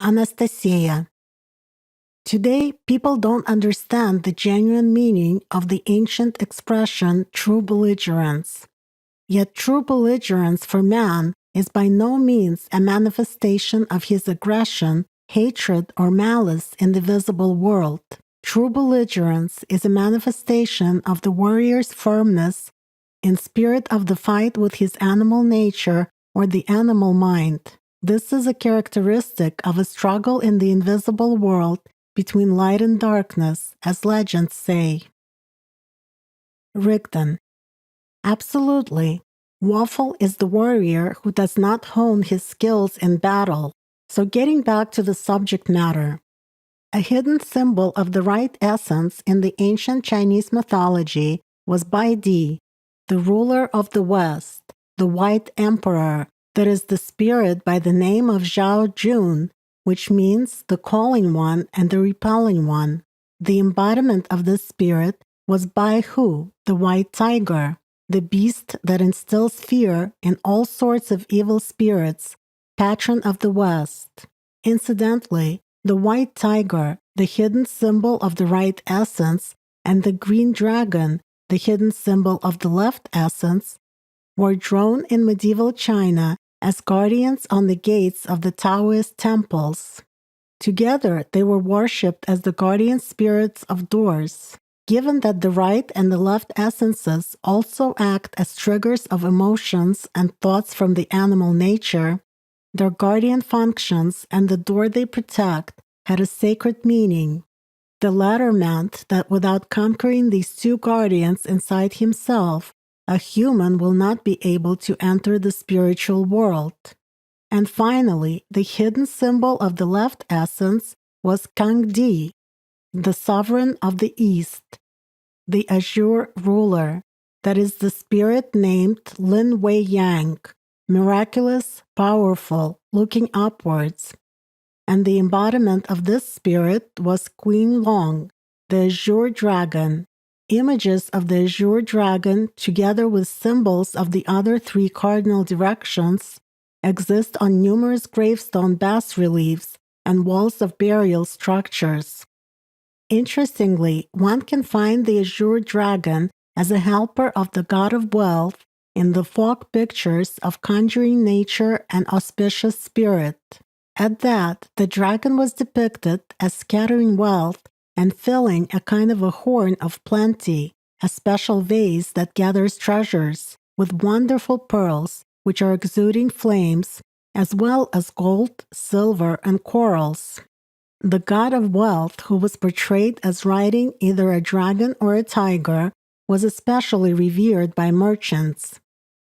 Anastasia. Today, people don't understand the genuine meaning of the ancient expression true belligerence. Yet true belligerence for man is by no means a manifestation of his aggression, hatred, or malice in the visible world. True belligerence is a manifestation of the warrior's firmness in spirit of the fight with his animal nature or the animal mind. This is a characteristic of a struggle in the invisible world between light and darkness, as legends say. Rigdon. Absolutely. Waffle is the warrior who does not hone his skills in battle. So getting back to the subject matter. A hidden symbol of the right essence in the ancient Chinese mythology was Bai Di, the ruler of the West, the White Emperor, that is the spirit by the name of Zhao Jun, which means the calling one and the repelling one. The embodiment of this spirit was Bai Hu, the white tiger, the beast that instills fear in all sorts of evil spirits, patron of the West. Incidentally, the white tiger, the hidden symbol of the right essence, and the green dragon, the hidden symbol of the left essence, were drawn in medieval China as guardians on the gates of the Taoist temples. Together, they were worshipped as the guardian spirits of doors. Given that the right and the left essences also act as triggers of emotions and thoughts from the animal nature, their guardian functions and the door they protect had a sacred meaning. The latter meant that without conquering these two guardians inside himself, a human will not be able to enter the spiritual world. And finally, the hidden symbol of the left essence was Kang Di, the sovereign of the East, the azure ruler, that is the spirit named Lin Wei Yang, miraculous, powerful, looking upwards. And the embodiment of this spirit was Queen Long, the azure dragon. Images of the azure dragon, together with symbols of the other three cardinal directions, exist on numerous gravestone bas-reliefs and walls of burial structures. Interestingly, one can find the azure dragon as a helper of the god of wealth in the folk pictures of conjuring nature and auspicious spirit. At that, the dragon was depicted as scattering wealth and filling a kind of a horn of plenty, a special vase that gathers treasures, with wonderful pearls, which are exuding flames, as well as gold, silver, and corals. The god of wealth, who was portrayed as riding either a dragon or a tiger, was especially revered by merchants.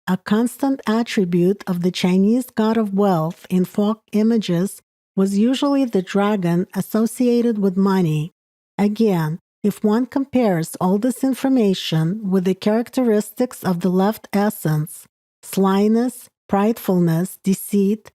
A constant attribute of the Chinese god of wealth in folk images was usually the dragon associated with money. Again, if one compares all this information with the characteristics of the left essence, slyness, pridefulness, deceit,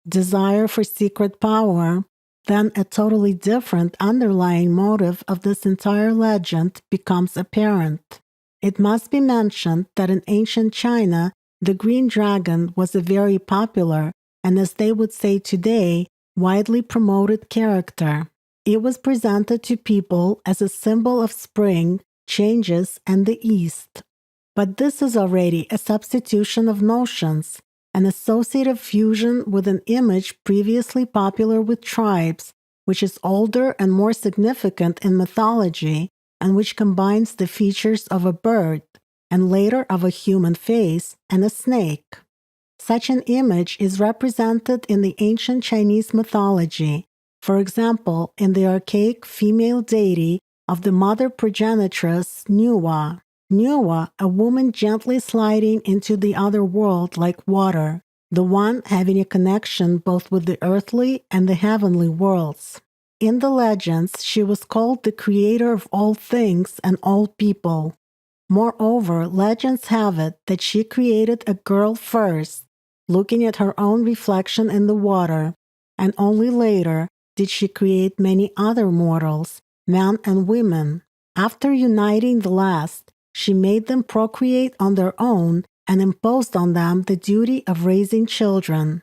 desire for secret power, then a totally different underlying motive of this entire legend becomes apparent. It must be mentioned that in ancient China, the green dragon was a very popular, and as they would say today, widely promoted character. It was presented to people as a symbol of spring, changes, and the East. But this is already a substitution of notions, an associative fusion with an image previously popular with tribes, which is older and more significant in mythology, and which combines the features of a bird, and later of a human face, and a snake. Such an image is represented in the ancient Chinese mythology, for example, in the archaic female deity of the mother progenitress Nuwa. Nuwa, a woman gently sliding into the other world like water, the one having a connection both with the earthly and the heavenly worlds. In the legends, she was called the creator of all things and all people. Moreover, legends have it that she created a girl first, looking at her own reflection in the water, and only later did she create many other mortals, men and women. After uniting the last, she made them procreate on their own and imposed on them the duty of raising children.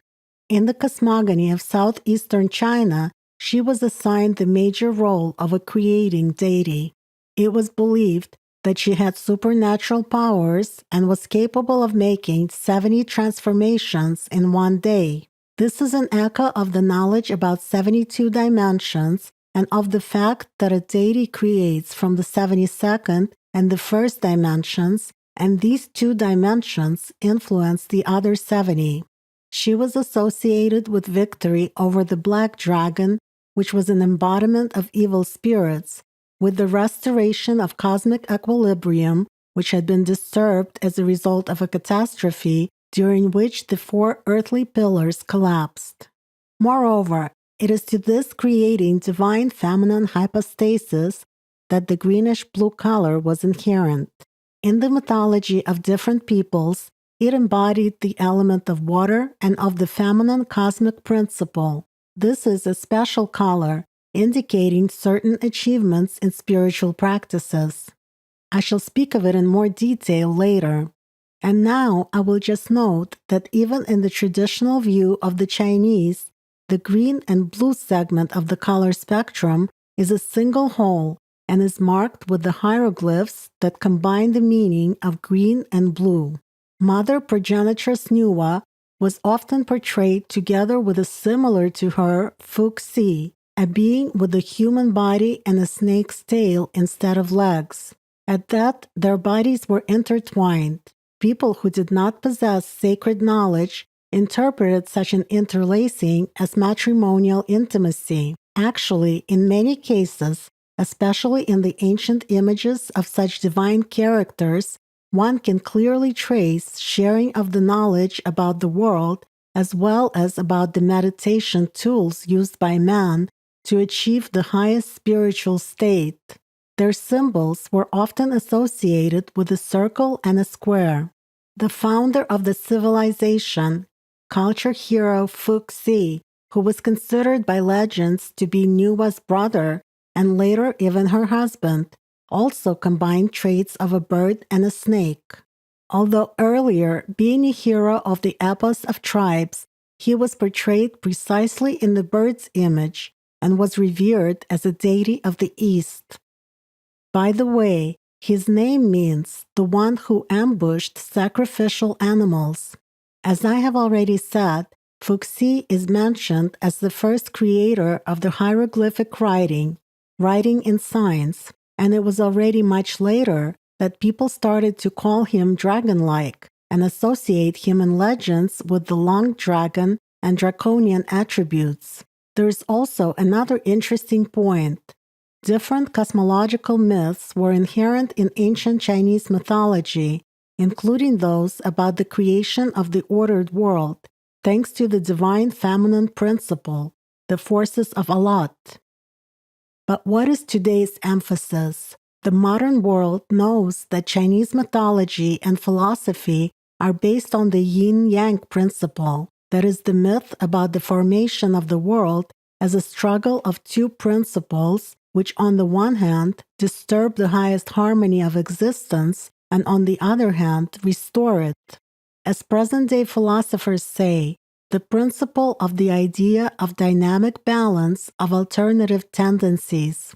In the cosmogony of southeastern China, she was assigned the major role of a creating deity. It was believed that she had supernatural powers and was capable of making 70 transformations in one day. This is an echo of the knowledge about 72 dimensions and of the fact that a deity creates from the 72nd and the first dimensions, and these two dimensions influence the other 70. She was associated with victory over the black dragon, which was an embodiment of evil spirits, with the restoration of cosmic equilibrium, which had been disturbed as a result of a catastrophe during which the 4 earthly pillars collapsed. Moreover, it is to this creating divine feminine hypostasis that the greenish-blue color was inherent. In the mythology of different peoples, it embodied the element of water and of the feminine cosmic principle. This is a special color, indicating certain achievements in spiritual practices. I shall speak of it in more detail later. And now I will just note that even in the traditional view of the Chinese, the green and blue segment of the color spectrum is a single whole and is marked with the hieroglyphs that combine the meaning of green and blue. Mother Progenitress Nuwa was often portrayed together with a similar to her Fuxi, a being with a human body and a snake's tail instead of legs. At that, their bodies were intertwined. People who did not possess sacred knowledge interpreted such an interlacing as matrimonial intimacy. Actually, in many cases, especially in the ancient images of such divine characters, one can clearly trace sharing of the knowledge about the world as well as about the meditation tools used by man to achieve the highest spiritual state. Their symbols were often associated with a circle and a square. The founder of the civilization, culture hero Fuxi, who was considered by legends to be Nuwa's brother and later even her husband, also combined traits of a bird and a snake. Although earlier being a hero of the epos of tribes, he was portrayed precisely in the bird's image and was revered as a deity of the East. By the way, his name means the one who ambushed sacrificial animals. As I have already said, Fuxi is mentioned as the first creator of the hieroglyphic writing in signs, and it was already much later that people started to call him dragon-like and associate him in legends with the long dragon and draconian attributes. There is also another interesting point. Different cosmological myths were inherent in ancient Chinese mythology, including those about the creation of the ordered world, thanks to the divine feminine principle, the forces of Allat. But what is today's emphasis? The modern world knows that Chinese mythology and philosophy are based on the yin-yang principle, that is, the myth about the formation of the world as a struggle of two principles, which on the one hand disturb the highest harmony of existence and on the other hand restore it. As present-day philosophers say, the principle of the idea of dynamic balance of alternative tendencies.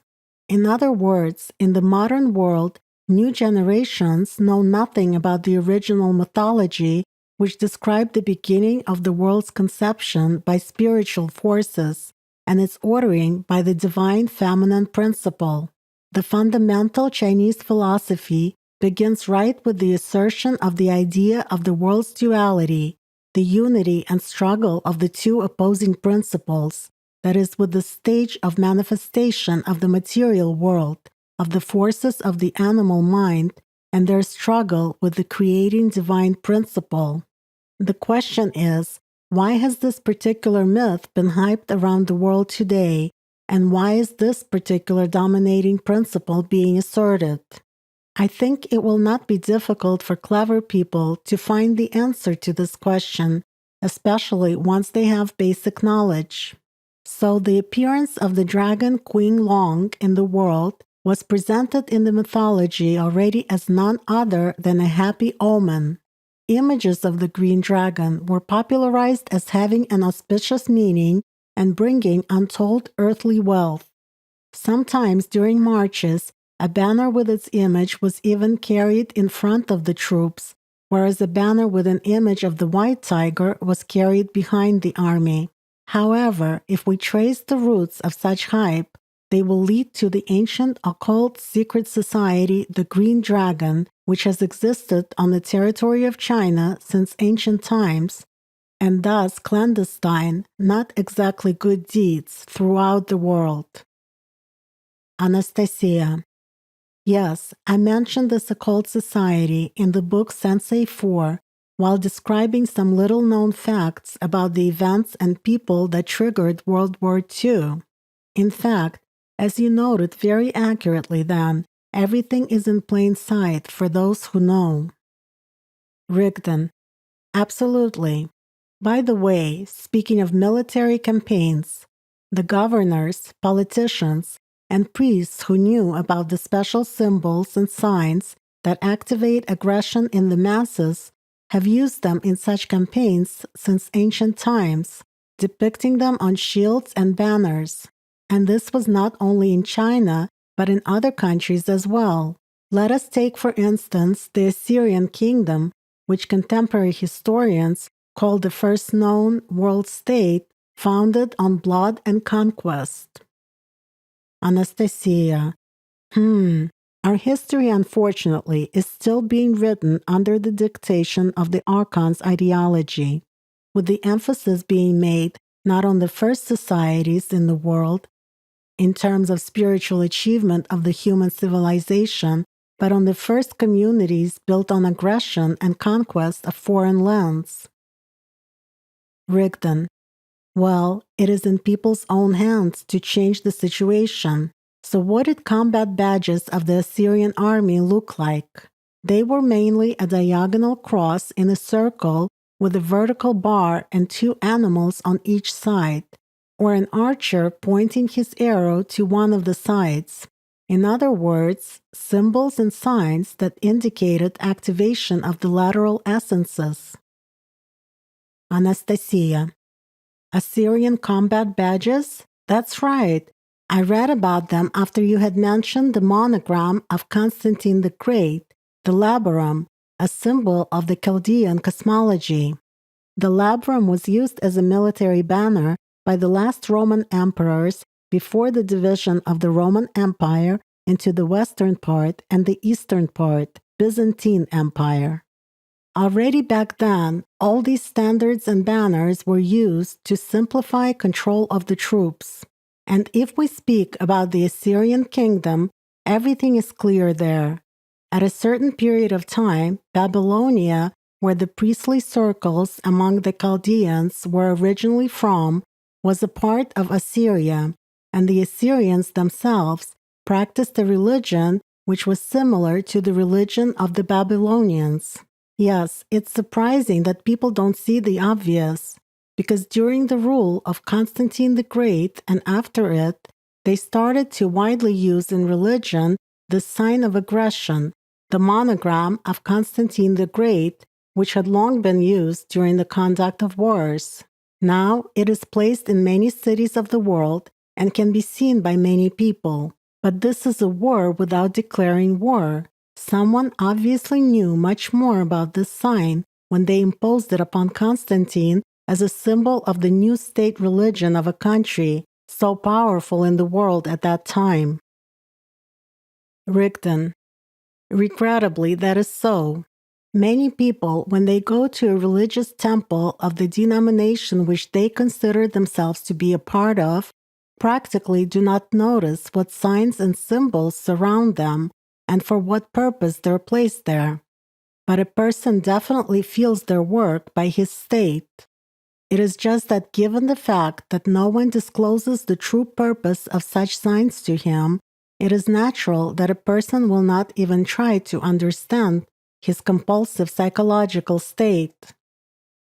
In other words, in the modern world, new generations know nothing about the original mythology which described the beginning of the world's conception by spiritual forces and its ordering by the divine feminine principle. The fundamental Chinese philosophy begins right with the assertion of the idea of the world's duality, the unity and struggle of the two opposing principles, that is, with the stage of manifestation of the material world, of the forces of the animal mind, and their struggle with the creating divine principle. The question is, why has this particular myth been hyped around the world today, and why is this particular dominating principle being asserted? I think it will not be difficult for clever people to find the answer to this question, especially once they have basic knowledge. So the appearance of the dragon Queen Long in the world was presented in the mythology already as none other than a happy omen. Images of the green dragon were popularized as having an auspicious meaning and bringing untold earthly wealth. Sometimes during marches, a banner with its image was even carried in front of the troops, whereas a banner with an image of the white tiger was carried behind the army. However, if we trace the roots of such hype, they will lead to the ancient occult secret society, the Green Dragon, which has existed on the territory of China since ancient times, and thus clandestine, not exactly good deeds throughout the world. Anastasia. Yes, I mentioned this occult society in the book Sensei 4 while describing some little-known facts about the events and people that triggered World War II. In fact, as you noted very accurately then, everything is in plain sight for those who know. Rigdon. Absolutely. By the way, speaking of military campaigns, the governors, politicians, and priests who knew about the special symbols and signs that activate aggression in the masses have used them in such campaigns since ancient times, depicting them on shields and banners. And this was not only in China, but in other countries as well. Let us take, for instance, the Assyrian kingdom, which contemporary historians call the first known world state founded on blood and conquest. Anastasia. Our history, unfortunately, is still being written under the dictation of the Archon's ideology, with the emphasis being made not on the first societies in the world, in terms of spiritual achievement of the human civilization, but on the first communities built on aggression and conquest of foreign lands. Rigdon. Well, it is in people's own hands to change the situation. So what did combat badges of the Assyrian army look like? They were mainly a diagonal cross in a circle with a vertical bar and two animals on each side, or an archer pointing his arrow to one of the sides. In other words, symbols and signs that indicated activation of the lateral essences. Anastasia. Assyrian combat badges? That's right. I read about them after you had mentioned the monogram of Constantine the Great, the labarum, a symbol of the Chaldean cosmology. The labarum was used as a military banner by the last Roman emperors before the division of the Roman Empire into the western part and the eastern part, Byzantine Empire. Already back then, all these standards and banners were used to simplify control of the troops. And if we speak about the Assyrian kingdom, everything is clear there. At a certain period of time, Babylonia, where the priestly circles among the Chaldeans were originally from, was a part of Assyria, and the Assyrians themselves practiced a religion which was similar to the religion of the Babylonians. Yes, it's surprising that people don't see the obvious, because during the rule of Constantine the Great and after it, they started to widely use in religion the sign of aggression, the monogram of Constantine the Great, which had long been used during the conduct of wars. Now it is placed in many cities of the world and can be seen by many people. But this is a war without declaring war. Someone obviously knew much more about this sign when they imposed it upon Constantine as a symbol of the new state religion of a country so powerful in the world at that time. Rigdon. Regrettably, that is so. Many people, when they go to a religious temple of the denomination which they consider themselves to be a part of, practically do not notice what signs and symbols surround them and for what purpose they're placed there. But a person definitely feels their work by his state. It is just that given the fact that no one discloses the true purpose of such signs to him, it is natural that a person will not even try to understand his compulsive psychological state.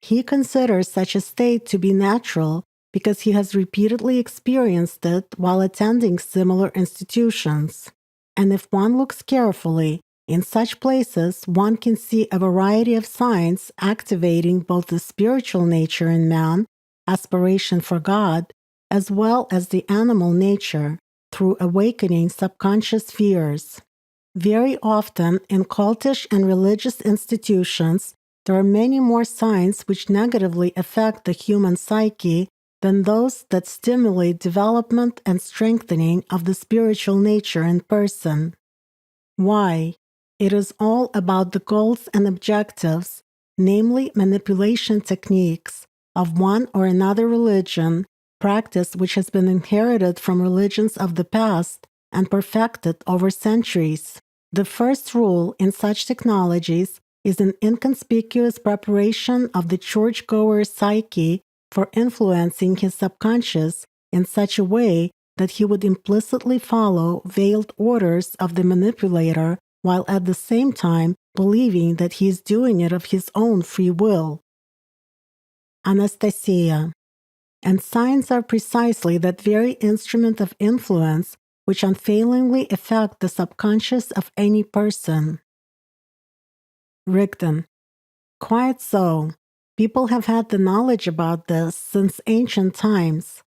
He considers such a state to be natural because he has repeatedly experienced it while attending similar institutions. And if one looks carefully, In such places, one can see a variety of signs activating both the spiritual nature in man, aspiration for God, as well as the animal nature, through awakening subconscious fears. Very often, in cultish and religious institutions, there are many more signs which negatively affect the human psyche than those that stimulate development and strengthening of the spiritual nature in person. Why? It is all about the goals and objectives, namely manipulation techniques, of one or another religion, practice which has been inherited from religions of the past and perfected over centuries. The first rule in such technologies is an inconspicuous preparation of the churchgoer's psyche for influencing his subconscious in such a way that he would implicitly follow veiled orders of the manipulator while at the same time believing that he is doing it of his own free will. Anastasia. And signs are precisely that very instrument of influence which unfailingly affect the subconscious of any person. Rigdon. Quite so. People have had the knowledge about this since ancient times.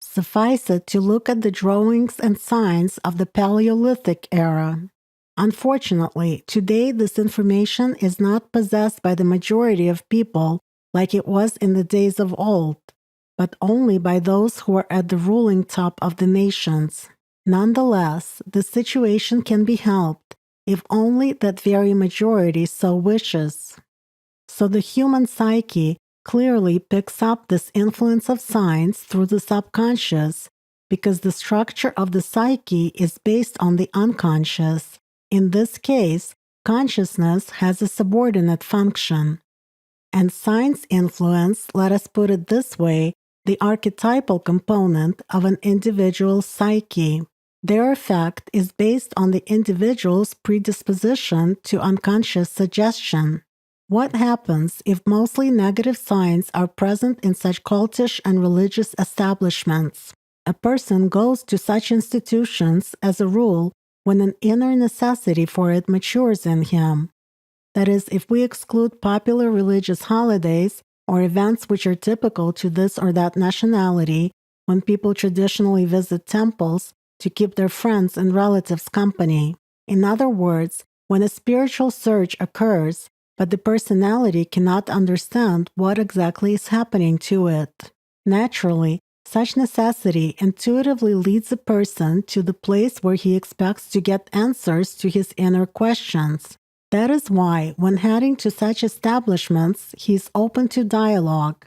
Suffice it to look at the drawings and signs of the Paleolithic era. Unfortunately, today this information is not possessed by the majority of people like it was in the days of old, but only by those who are at the ruling top of the nations. Nonetheless, the situation can be helped, if only that very majority so wishes. So the human psyche clearly picks up this influence of signs through the subconscious, because the structure of the psyche is based on the unconscious. In this case, consciousness has a subordinate function. And signs influence, let us put it this way, the archetypal component of an individual's psyche. Their effect is based on the individual's predisposition to unconscious suggestion. What happens if mostly negative signs are present in such cultish and religious establishments? A person goes to such institutions, as a rule, when an inner necessity for it matures in him. That is, if we exclude popular religious holidays or events which are typical to this or that nationality, when people traditionally visit temples to keep their friends and relatives company. In other words, when a spiritual surge occurs, but the personality cannot understand what exactly is happening to it. Naturally, such necessity intuitively leads a person to the place where he expects to get answers to his inner questions. That is why, when heading to such establishments, he is open to dialogue.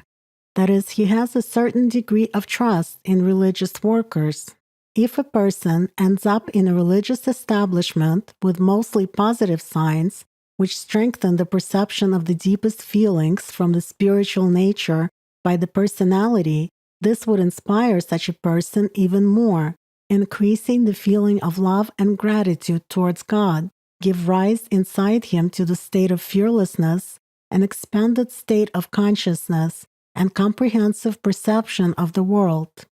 That is, he has a certain degree of trust in religious workers. If a person ends up in a religious establishment with mostly positive signs, which strengthen the perception of the deepest feelings from the spiritual nature by the personality, this would inspire such a person even more, increasing the feeling of love and gratitude towards God, give rise inside him to the state of fearlessness, an expanded state of consciousness, and comprehensive perception of the world.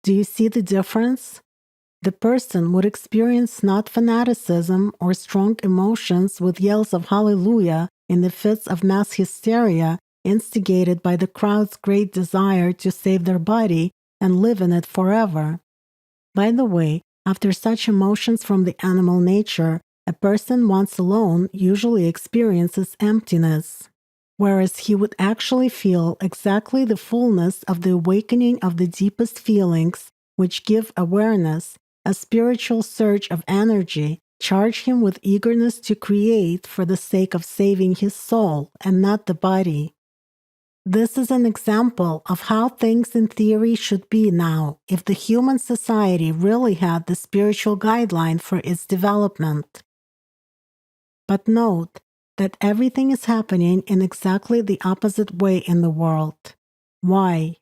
Do you see the difference? The person would experience not fanaticism or strong emotions with yells of hallelujah in the fits of mass hysteria instigated by the crowd's great desire to save their body and live in it forever. By the way, after such emotions from the animal nature, a person once alone usually experiences emptiness, whereas he would actually feel exactly the fullness of the awakening of the deepest feelings which give awareness, a spiritual surge of energy, charge him with eagerness to create for the sake of saving his soul and not the body. This is an example of how things in theory should be now if the human society really had the spiritual guideline for its development. But note that everything is happening in exactly the opposite way in the world. Why?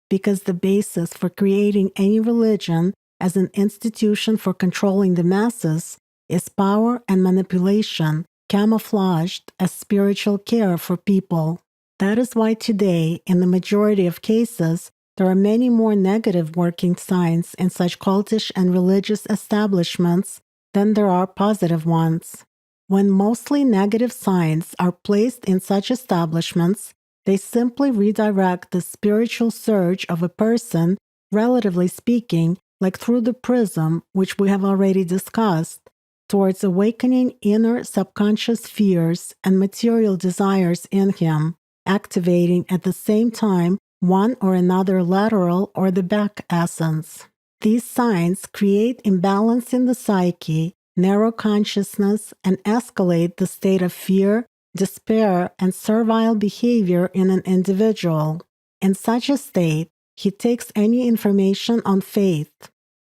Because the basis for creating any religion as an institution for controlling the masses is power and manipulation, camouflaged as spiritual care for people. That is why today, in the majority of cases, there are many more negative working signs in such cultish and religious establishments than there are positive ones. When mostly negative signs are placed in such establishments, they simply redirect the spiritual surge of a person, relatively speaking, like through the prism, which we have already discussed, towards awakening inner subconscious fears and material desires in him, activating at the same time one or another lateral or the back essence. These signs create imbalance in the psyche, narrow consciousness, and escalate the state of fear, despair, and servile behavior in an individual. In such a state, he takes any information on faith.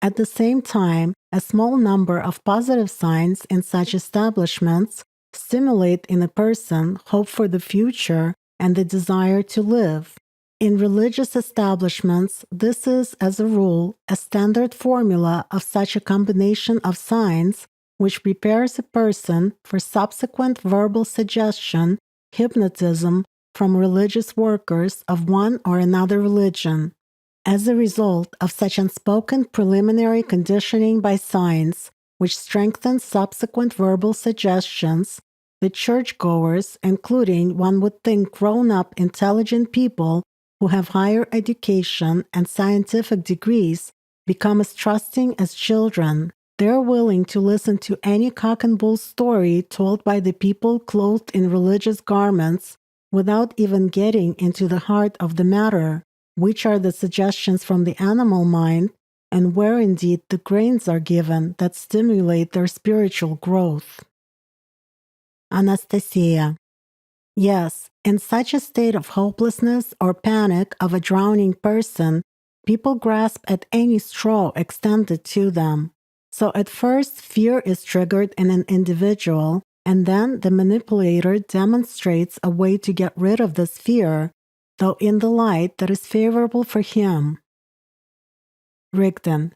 At the same time, a small number of positive signs in such establishments stimulate in a person hope for the future and the desire to live. In religious establishments, this is, as a rule, a standard formula of such a combination of signs which prepares a person for subsequent verbal suggestion, hypnotism from religious workers of one or another religion. As a result of such unspoken preliminary conditioning by signs, which strengthens subsequent verbal suggestions, the churchgoers, including one would think grown-up intelligent people who have higher education and scientific degrees, become as trusting as children. They're willing to listen to any cock and bull story told by the people clothed in religious garments without even getting into the heart of the matter, which are the suggestions from the animal mind, and where indeed the grains are given that stimulate their spiritual growth. Anastasia. Yes, in such a state of hopelessness or panic of a drowning person, people grasp at any straw extended to them. So at first, fear is triggered in an individual, and then the manipulator demonstrates a way to get rid of this fear, though in the light that is favorable for him. Rigdon.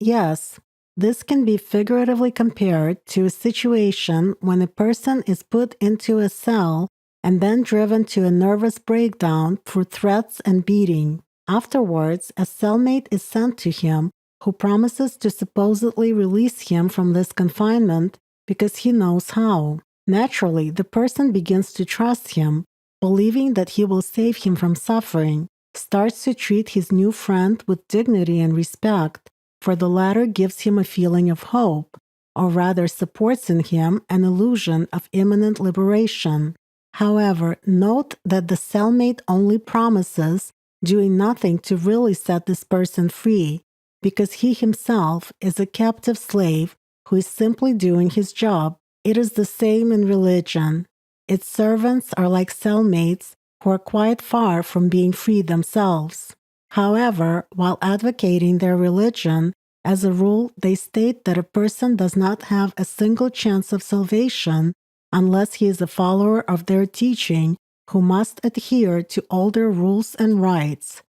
Yes, this can be figuratively compared to a situation when a person is put into a cell and then driven to a nervous breakdown through threats and beating. Afterwards, a cellmate is sent to him who promises to supposedly release him from this confinement because he knows how. Naturally, the person begins to trust him, believing that he will save him from suffering, starts to treat his new friend with dignity and respect, for the latter gives him a feeling of hope, or rather supports in him an illusion of imminent liberation. However, note that the cellmate only promises, doing nothing to really set this person free, because he himself is a captive slave who is simply doing his job. It is the same in religion. Its servants are like cellmates who are quite far from being free themselves. However, while advocating their religion, as a rule, they state that a person does not have a single chance of salvation unless he is a follower of their teaching, who must adhere to all their rules and rights,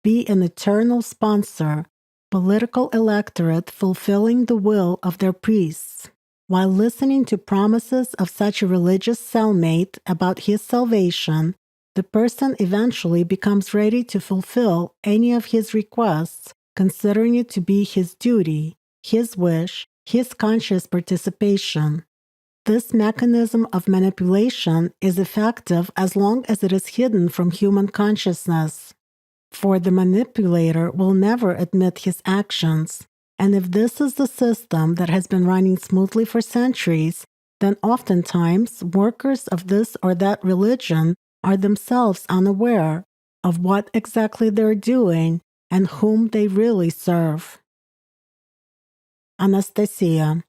be an eternal sponsor, political electorate fulfilling the will of their priests. While listening to promises of such a religious cellmate about his salvation, the person eventually becomes ready to fulfill any of his requests, considering it to be his duty, his wish, his conscious participation. This mechanism of manipulation is effective as long as it is hidden from human consciousness, for the manipulator will never admit his actions. And if this is the system that has been running smoothly for centuries, then oftentimes workers of this or that religion are themselves unaware of what exactly they're doing and whom they really serve. Anastasia.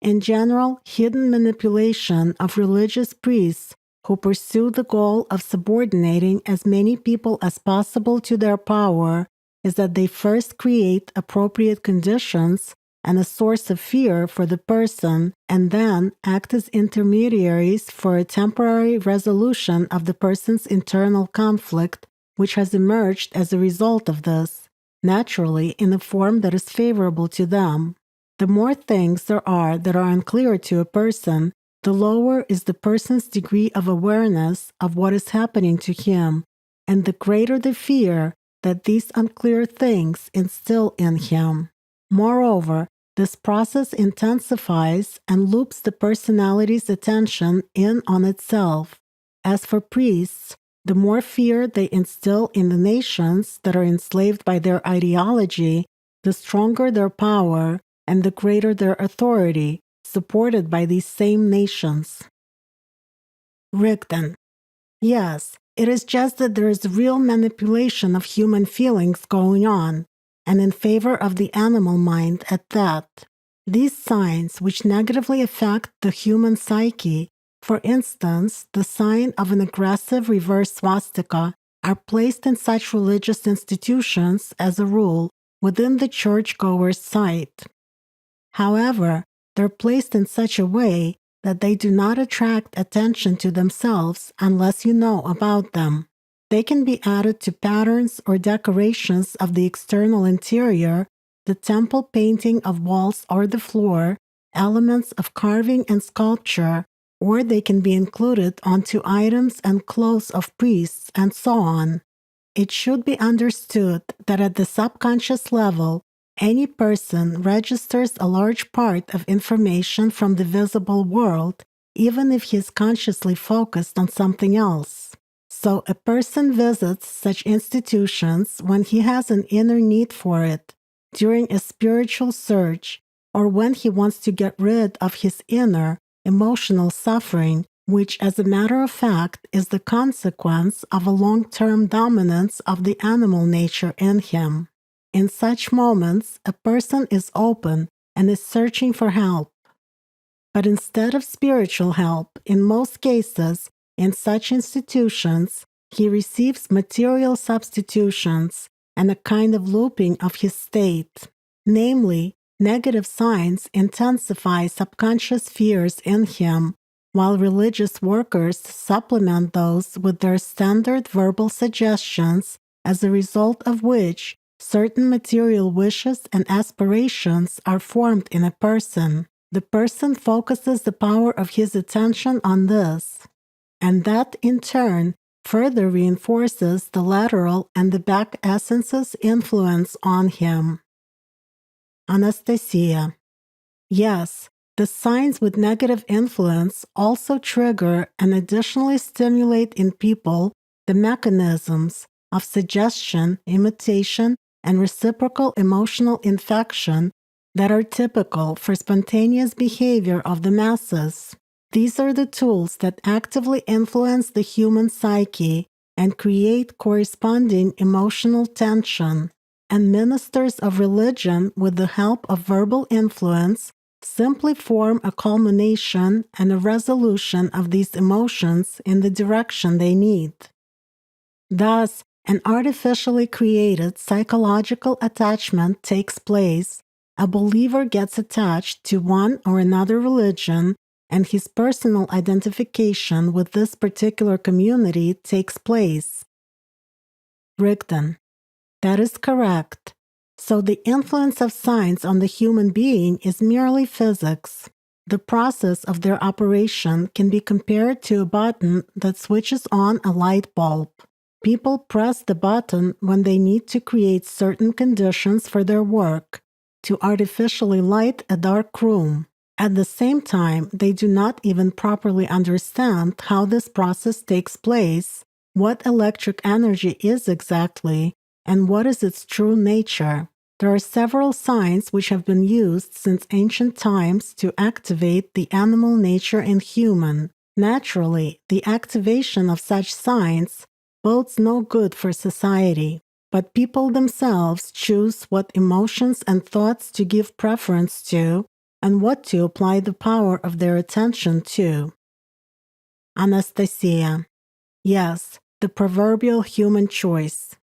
In general, hidden manipulation of religious priests who pursue the goal of subordinating as many people as possible to their power is that they first create appropriate conditions and a source of fear for the person, and then act as intermediaries for a temporary resolution of the person's internal conflict, which has emerged as a result of this, naturally in a form that is favorable to them. The more things there are that are unclear to a person, the lower is the person's degree of awareness of what is happening to him, and the greater the fear that these unclear things instill in him. Moreover, This process intensifies and loops the personality's attention in on itself. As for priests, the more fear they instill in the nations that are enslaved by their ideology, the stronger their power and the greater their authority, supported by these same nations. Rigdon. Yes, it is just that there is real manipulation of human feelings going on, and in favor of the animal mind at that. These signs, which negatively affect the human psyche, for instance, the sign of an aggressive reverse swastika, are placed in such religious institutions, as a rule, within the churchgoer's sight. However, they're placed in such a way that they do not attract attention to themselves unless you know about them. They can be added to patterns or decorations of the external interior, the temple painting of walls or the floor, elements of carving and sculpture, or they can be included onto items and clothes of priests and so on. It should be understood that at the subconscious level, any person registers a large part of information from the visible world, even if he is consciously focused on something else. So a person visits such institutions when he has an inner need for it, during a spiritual search, or when he wants to get rid of his inner, emotional suffering, which, as a matter of fact, is the consequence of a long-term dominance of the animal nature in him. In such moments, a person is open and is searching for help. But instead of spiritual help, in most cases, in such institutions, he receives material substitutions and a kind of looping of his state. Namely, negative signs intensify subconscious fears in him, while religious workers supplement those with their standard verbal suggestions, as a result of which certain material wishes and aspirations are formed in a person. The person focuses the power of his attention on this, and that in turn further reinforces the lateral and the back essence's influence on him. Anastasia. Yes, the signs with negative influence also trigger and additionally stimulate in people the mechanisms of suggestion, imitation, and reciprocal emotional infection that are typical for spontaneous behavior of the masses. These are the tools that actively influence the human psyche and create corresponding emotional tension. And ministers of religion, with the help of verbal influence, simply form a culmination and a resolution of these emotions in the direction they need. Thus, an artificially created psychological attachment takes place. A believer gets attached to one or another religion, and his personal identification with this particular community takes place. Rigdon. That is correct. So the influence of signs on the human being is merely physics. The process of their operation can be compared to a button that switches on a light bulb. People press the button when they need to create certain conditions for their work, to artificially light a dark room. At the same time, they do not even properly understand how this process takes place, what electric energy is exactly, and what is its true nature. There are several signs which have been used since ancient times to activate the animal nature in human. Naturally, the activation of such signs bodes no good for society, but people themselves choose what emotions and thoughts to give preference to and what to apply the power of their attention to. Anastasia. Yes, the proverbial human choice.